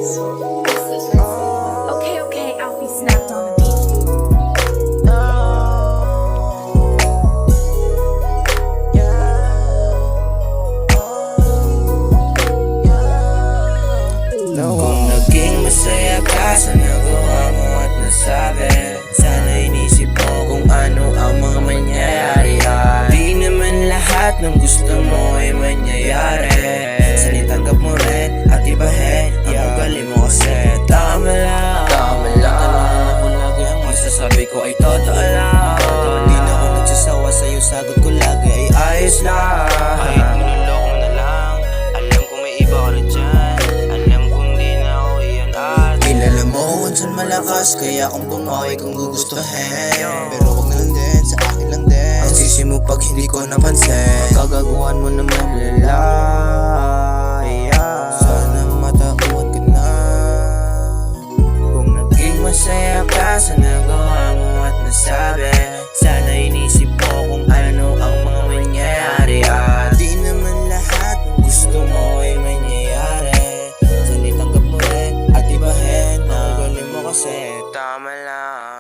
Okay, okay, Alfie snapped on the beat. Kung naging masaya ka sa nagawa mo at nasabi, sana inisip mo kung ano ang mga mangyayari. Di naman lahat ng gusto mo ay mangyayari. Sana itanggap mo rin at ibahin ang ugali mo kasi tama lang. Tanong ako lagi, ang masasabi ko ay totoo lang. Di na ako nagsasawa sa'yo, sagot ko lagi ay ayos lang. Kahit niloloko mo na lang, alam kong may iba ka na dyan. Alam kong di na ako iyan at kilala mo kung saan malakas, kaya kung bumawi kung gugustuhin. Pero wag na lang din, sa akin lang din ang sisi mo pag hindi ko napansin. Kagaguhan mo naman lalay, sana matauhan ka na. Kung naging masaya ka sa nagawa mo at nasabi, sana inisip mo kung ano ang mga mangyayari. Di naman lahat ng gusto mo ay mangyayari. Sana itanggap mo rin at ibahin ang ugali mo kasi tama lang.